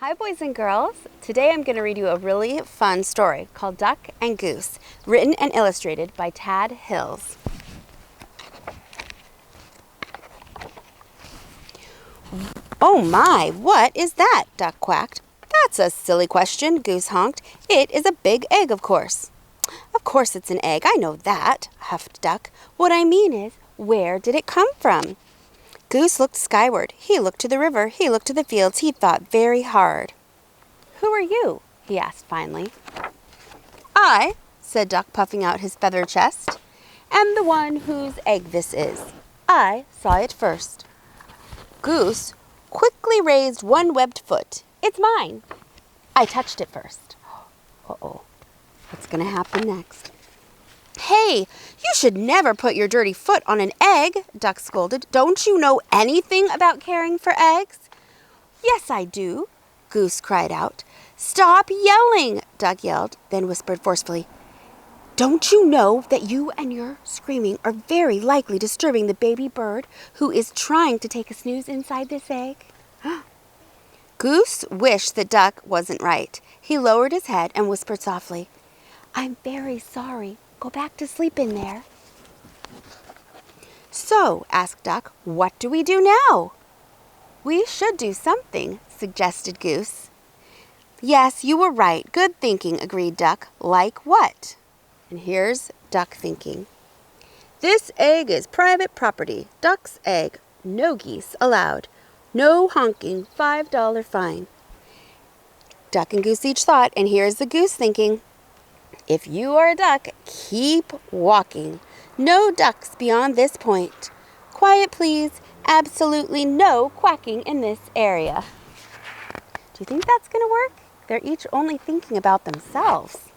Hi boys and girls. Today I'm going to read you a really fun story called Duck and Goose, written and illustrated by Tad Hills. "Oh my, what is that?" Duck quacked. "That's a silly question," Goose honked. "It is a big egg, of course." "Of course it's an egg, I know that," huffed Duck. "What I mean is, where did it come from?" Goose looked skyward. He looked to the river. He looked to the fields. He thought very hard. "Who are you?" he asked finally. "I," said Duck, puffing out his feathered chest, "am the one whose egg this is. I saw it first." Goose quickly raised one webbed foot. "It's mine. I touched it first." Uh-oh. What's going to happen next? "Hey, you should never put your dirty foot on an egg," Duck scolded. "Don't you know anything about caring for eggs?" "Yes, I do," Goose cried out. "Stop yelling," Duck yelled, then whispered forcefully. "Don't you know that you and your screaming are very likely disturbing the baby bird who is trying to take a snooze inside this egg?" Goose wished that Duck wasn't right. He lowered his head and whispered softly, "I'm very sorry. Go back to sleep in there." "So," asked Duck, "what do we do now?" "We should do something," suggested Goose. "Yes, you were right. Good thinking," agreed Duck. "Like what?" And here's Duck thinking. "This egg is private property. Duck's egg. No geese allowed. No honking. $5 fine." Duck and Goose each thought, and here's the Goose thinking. "If you are a duck, keep walking. No ducks beyond this point. Quiet, please. Absolutely no quacking in this area." Do you think that's going to work? They're each only thinking about themselves.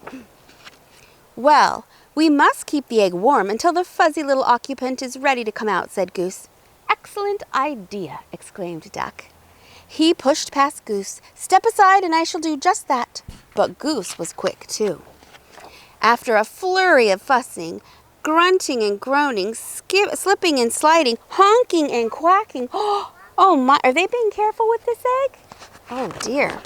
"Well, we must keep the egg warm until the fuzzy little occupant is ready to come out," said Goose. "Excellent idea," exclaimed Duck. He pushed past Goose. "Step aside and I shall do just that." But Goose was quick too. After a flurry of fussing, grunting and groaning, slipping and sliding, honking and quacking. Oh my, are they being careful with this egg? Oh dear.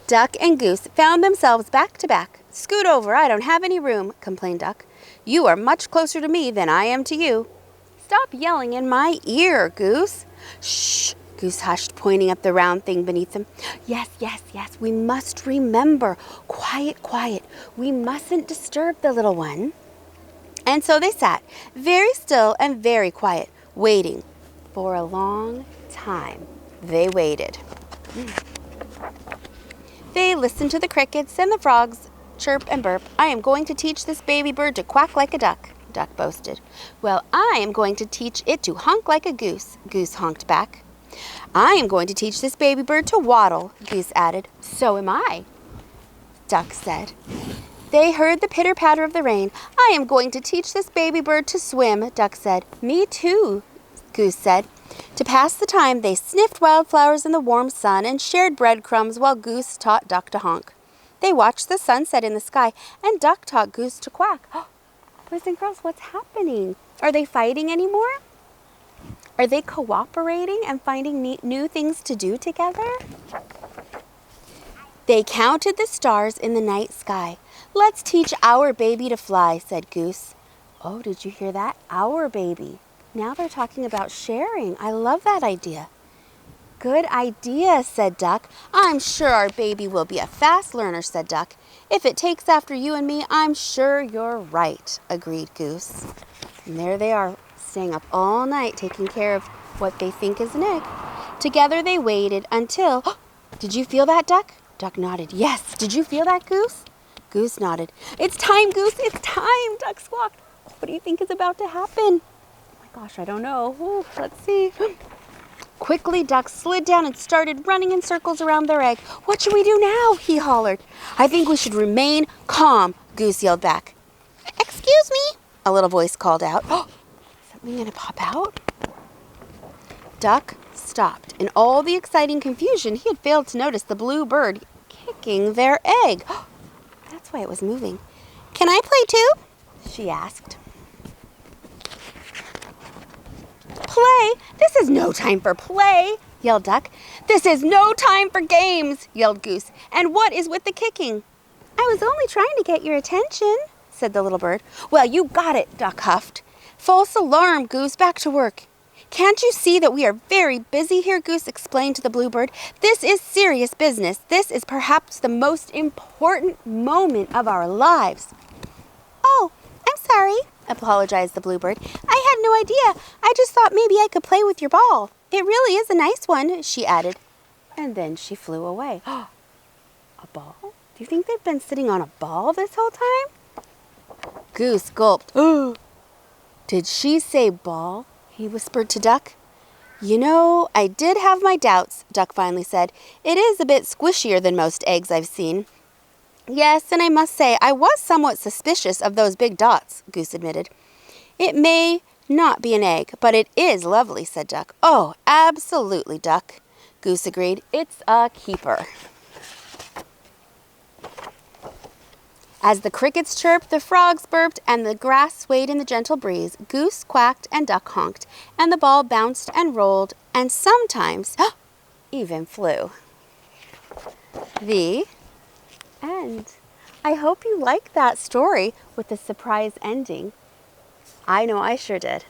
Duck and Goose found themselves back to back. "Scoot over, I don't have any room," complained Duck. "You are much closer to me than I am to you." "Stop yelling in my ear, Goose." "Shh," Goose hushed, pointing at the round thing beneath them. Yes, we must remember. Quiet, quiet. We mustn't disturb the little one." And so they sat, very still and very quiet, waiting. For a long time, they waited. They listened to the crickets and the frogs chirp and burp. "I am going to teach this baby bird to quack like a duck," Duck boasted. "Well, I am going to teach it to honk like a goose," Goose honked back. "I am going to teach this baby bird to waddle," Goose added. "So am I," Duck said. They heard the pitter-patter of the rain. "I am going to teach this baby bird to swim," Duck said. "Me too," Goose said. To pass the time, they sniffed wildflowers in the warm sun and shared breadcrumbs while Goose taught Duck to honk. They watched the sunset in the sky, and Duck taught Goose to quack. Boys and girls, what's happening? Are they fighting anymore? Are they cooperating and finding new things to do together? They counted the stars in the night sky. "Let's teach our baby to fly," said Goose. Oh, did you hear that? Our baby. Now they're talking about sharing. I love that idea. "Good idea," said Duck. "I'm sure our baby will be a fast learner," said Duck. "If it takes after you and me, I'm sure you're right," agreed Goose. And there they are, staying up all night taking care of what they think is an egg. Together they waited until... Did you feel that, Duck? Duck nodded. "Yes. Did you feel that, Goose?" Goose nodded. "It's time, Goose. It's time," Duck squawked. What do you think is about to happen? Oh my gosh, I don't know. Ooh, let's see. Quickly, Duck slid down and started running in circles around their egg. "What should we do now?" he hollered. "I think we should remain calm," Goose yelled back. "Excuse me," a little voice called out. Is something going to pop out? Duck stopped. In all the exciting confusion, he had failed to notice the blue bird kicking their egg. That's why it was moving. "Can I play too?" she asked. "Play? This is no time for play," yelled Duck. This is no time for games, yelled Goose. And what is with the kicking? I was only trying to get your attention, said the little bird. Well, you got it, Duck huffed. False alarm, Goose, back to work. Can't you see that we are very busy here, Goose explained to the bluebird. This is serious business. This is perhaps the most important moment of our lives. Oh, I'm sorry, apologized the bluebird. I had no idea. I just thought maybe I could play with your ball. It really is a nice one, she added. And then she flew away. A ball? Do you think they've been sitting on a ball this whole time? Goose gulped. Oh, did she say ball? He whispered to Duck. You know, I did have my doubts, Duck finally said. It is a bit squishier than most eggs I've seen. Yes, and I must say I was somewhat suspicious of those big dots, Goose admitted. It may not be an egg, but it is lovely, said Duck. Oh, absolutely, Duck, Goose agreed. It's a keeper. As the crickets chirped, the frogs burped, and the grass swayed in the gentle breeze, Goose quacked and Duck honked, and the ball bounced and rolled, and sometimes even flew. The end. I hope you liked that story with the surprise ending. I know I sure did.